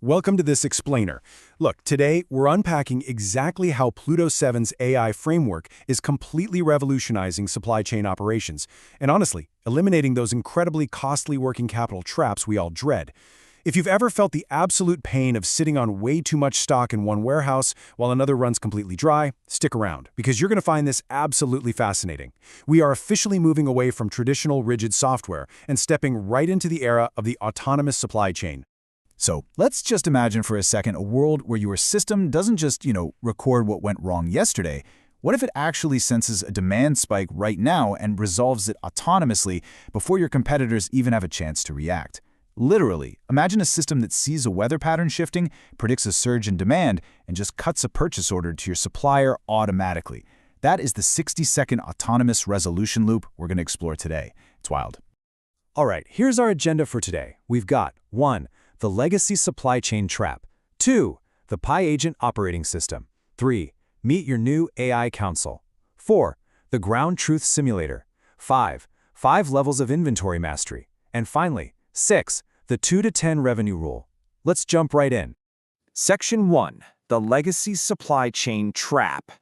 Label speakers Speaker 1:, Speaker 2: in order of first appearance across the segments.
Speaker 1: Welcome to this explainer. Look, today we're unpacking exactly how Pluto7's AI framework is completely revolutionizing supply chain operations, and honestly, eliminating those incredibly costly working capital traps we all dread. If you've ever felt the absolute pain of sitting on way too much stock in one warehouse while another runs completely dry, stick around, because you're going to find this absolutely fascinating. We are officially moving away from traditional rigid software and stepping right into the era of the autonomous supply chain.
Speaker 2: So let's just imagine for a second a world where your system doesn't just, record what went wrong yesterday. What if it actually senses a demand spike right now and resolves it autonomously before your competitors even have a chance to react? Literally, imagine a system that sees a weather pattern shifting, predicts a surge in demand, and just cuts a purchase order to your supplier automatically. That is the 60-second autonomous resolution loop we're going to explore today. It's wild.
Speaker 1: All right, here's our agenda for today. We've got 1. The legacy supply chain trap. 2. The Pi agent operating system. 3. Meet your new AI council. 4. The ground truth simulator. 5. 5 levels of inventory mastery. And finally, 6. The 2 to 10 revenue rule. Let's jump right in.
Speaker 3: Section 1. The legacy supply chain trap.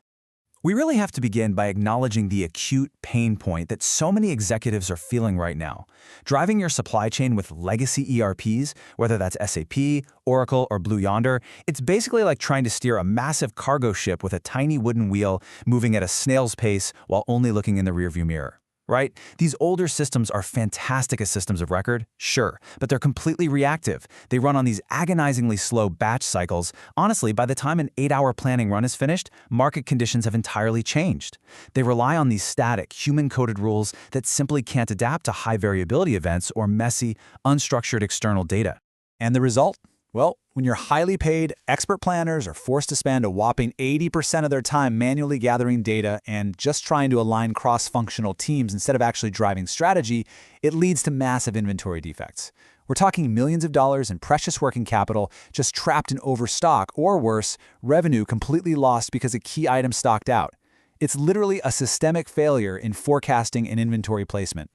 Speaker 2: We really have to begin by acknowledging the acute pain point that so many executives are feeling right now. Driving your supply chain with legacy ERPs, whether that's SAP, Oracle, or Blue Yonder, it's basically like trying to steer a massive cargo ship with a tiny wooden wheel moving at a snail's pace while only looking in the rearview mirror. Right? These older systems are fantastic as systems of record, sure, but they're completely reactive. They run on these agonizingly slow batch cycles. Honestly, by the time an 8-hour planning run is finished, market conditions have entirely changed. They rely on these static, human-coded rules that simply can't adapt to high variability events or messy, unstructured external data. And the result? Well, when your highly paid expert planners are forced to spend a whopping 80% of their time manually gathering data and just trying to align cross-functional teams instead of actually driving strategy, it leads to massive inventory defects. We're talking millions of dollars in precious working capital just trapped in overstock, or worse, revenue completely lost because a key item stocked out. It's literally a systemic failure in forecasting and inventory placement.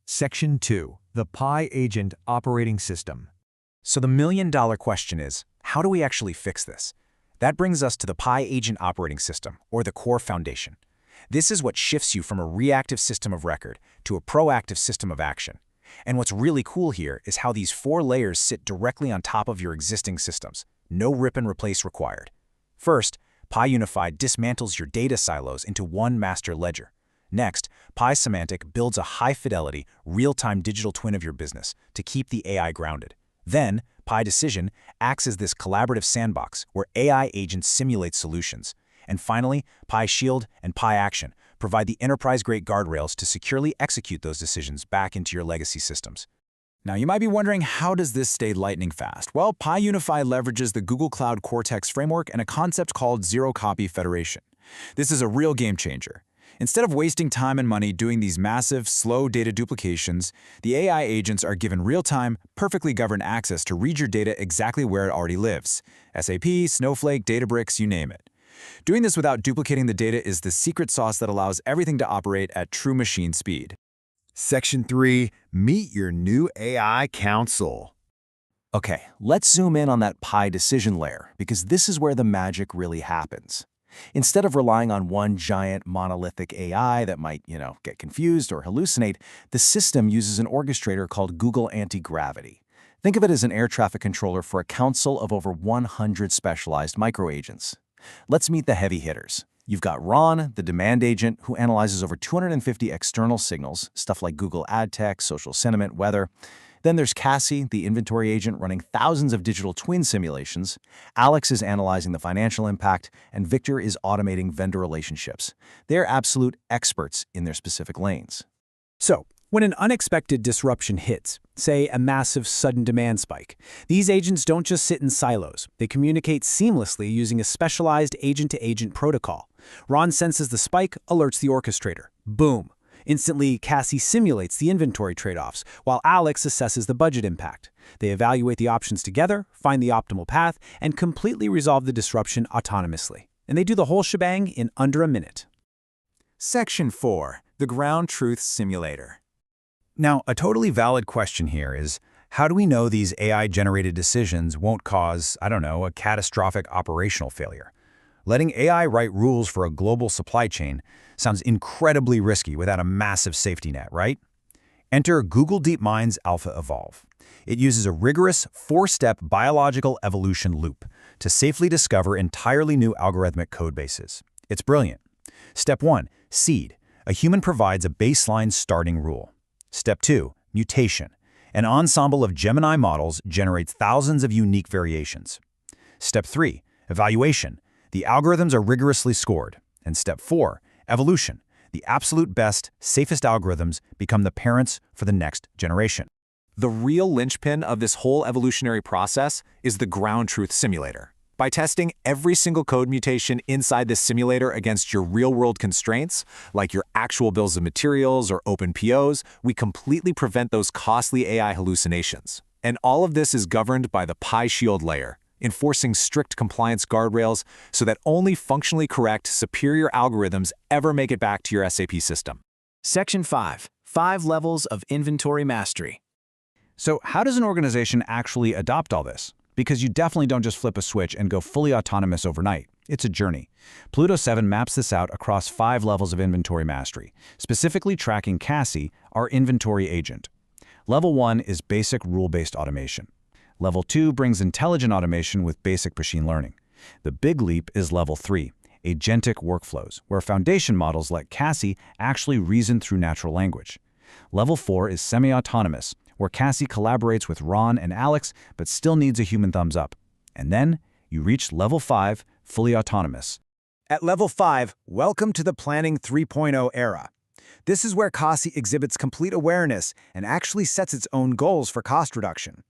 Speaker 1: Section 2. The Pi agent operating system. So the million-dollar question is, how do we actually fix this? That brings us to the Pi agent operating system, or the core foundation. This is what shifts you from a reactive system of record to a proactive system of action. And what's really cool here is how these 4 layers sit directly on top of your existing systems. No rip and replace required. First, Pi Unifi dismantles your data silos into one master ledger. Next, Pi Semantic builds a high-fidelity, real-time digital twin of your business to keep the AI grounded. Then, Pi Decision acts as this collaborative sandbox where AI agents simulate solutions. And finally, Pi Shield and Pi Action provide the enterprise-grade guardrails to securely execute those decisions back into your legacy systems.
Speaker 2: Now, you might be wondering, how does this stay lightning fast? Well, Pi Unifi leverages the Google Cloud Cortex framework and a concept called zero-copy federation. This is a real game changer. Instead of wasting time and money doing these massive, slow data duplications, the AI agents are given real-time, perfectly governed access to read your data exactly where it already lives. SAP, Snowflake, Databricks, you name it. Doing this without duplicating the data is the secret sauce that allows everything to operate at true machine speed.
Speaker 4: Section 3. Meet your new AI council.
Speaker 3: Okay, let's zoom in on that Pi decision layer, because this is where the magic really happens. Instead of relying on one giant monolithic AI that might, get confused or hallucinate, the system uses an orchestrator called Google Anti-Gravity. Think of it as an air traffic controller for a council of over 100 specialized microagents. Let's meet the heavy hitters. You've got Ron, the demand agent, who analyzes over 250 external signals, stuff like Google ad tech, social sentiment, weather. Then there's Cassie, the inventory agent running thousands of digital twin simulations. Alex is analyzing the financial impact, and Victor is automating vendor relationships. They're absolute experts in their specific lanes.
Speaker 1: So, when an unexpected disruption hits, say a massive sudden demand spike, these agents don't just sit in silos. They communicate seamlessly using a specialized agent-to-agent protocol. Ron senses the spike, alerts the orchestrator. Boom! Instantly, Cassie simulates the inventory trade-offs, while Alex assesses the budget impact. They evaluate the options together, find the optimal path, and completely resolve the disruption autonomously. And they do the whole shebang in under a minute.
Speaker 2: Section 4. The ground truth simulator. Now, a totally valid question here is,
Speaker 1: How do we know these AI-generated decisions won't cause, I don't know, a catastrophic operational failure? Letting AI write rules for a global supply chain sounds incredibly risky without a massive safety net, right? Enter Google DeepMind's AlphaEvolve. It uses a rigorous, four-step biological evolution loop to safely discover entirely new algorithmic codebases. It's brilliant. Step 1, seed. A human provides a baseline starting rule. Step 2, mutation. An ensemble of Gemini models generates thousands of unique variations. Step 3, evaluation. The algorithms are rigorously scored. And Step 4, evolution. The absolute best, safest algorithms become the parents for the next generation.
Speaker 3: The real linchpin of this whole evolutionary process is the ground truth simulator. By testing every single code mutation inside this simulator against your real-world constraints, like your actual bills of materials or open POs, we completely prevent those costly AI hallucinations. And all of this is governed by the Pi Shield layer, enforcing strict compliance guardrails so that only functionally correct, superior algorithms ever make it back to your SAP system.
Speaker 2: Section 5. 5 Levels of Inventory Mastery.
Speaker 1: So how does an organization actually adopt all this? Because you definitely don't just flip a switch and go fully autonomous overnight. It's a journey. Pluto7 maps this out across 5 levels of inventory mastery, specifically tracking Cassie, our inventory agent. Level 1 is basic rule-based automation. Level 2 brings intelligent automation with basic machine learning. The big leap is Level 3, agentic workflows, where foundation models like Cassie actually reason through natural language. Level 4 is semi-autonomous, where Cassie collaborates with Ron and Alex but still needs a human thumbs up. And then you reach Level 5, fully autonomous.
Speaker 2: At Level 5, welcome to the Planning 3.0 era. This is where Cassie exhibits complete awareness and actually sets its own goals for cost reduction.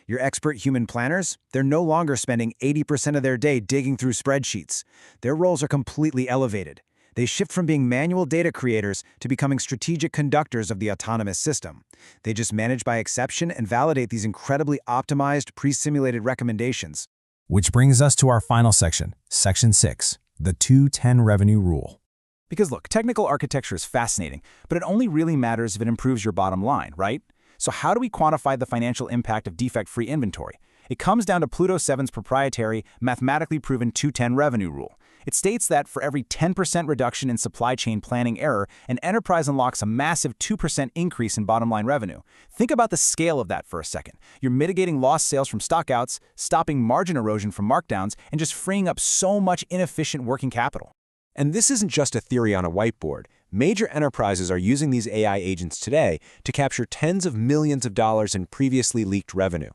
Speaker 2: Your expert human planners, they're no longer spending 80% of their day digging through spreadsheets. Their roles are completely elevated. They shift from being manual data creators to becoming strategic conductors of the autonomous system. They just manage by exception and validate these incredibly optimized, pre-simulated recommendations.
Speaker 3: Which brings us to our final section, Section 6, the 2-10 revenue rule.
Speaker 2: Because look, technical architecture is fascinating, but it only really matters if it improves your bottom line, right? So how do we quantify the financial impact of defect-free inventory? It comes down to Pluto7's proprietary, mathematically proven 2-10 revenue rule. It states that for every 10% reduction in supply chain planning error, an enterprise unlocks a massive 2% increase in bottom-line revenue. Think about the scale of that for a second. You're mitigating lost sales from stockouts, stopping margin erosion from markdowns, and just freeing up so much inefficient working capital.
Speaker 3: And this isn't just a theory on a whiteboard. Major enterprises are using these AI agents today to capture tens of millions of dollars in previously leaked revenue.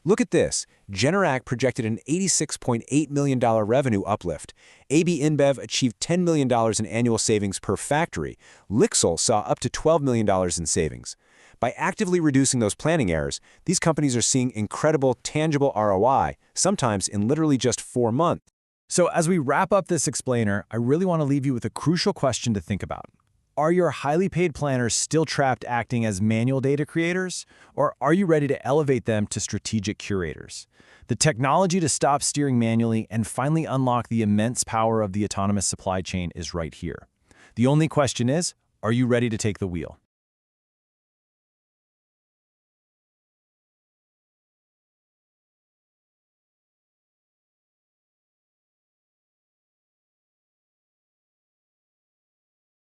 Speaker 3: Look at this. Generac projected an $86.8 million revenue uplift. AB InBev achieved $10 million in annual savings per factory. Lixil saw up to $12 million in savings. By actively reducing those planning errors, these companies are seeing incredible, tangible ROI, sometimes in literally just 4 months.
Speaker 2: So as we wrap up this explainer, I really want to leave you with a crucial question to think about. Are your highly paid planners still trapped acting as manual data creators? Or are you ready to elevate them to strategic curators? The technology to stop steering manually and finally unlock the immense power of the autonomous supply chain is right here. The only question is, are you ready to take the wheel?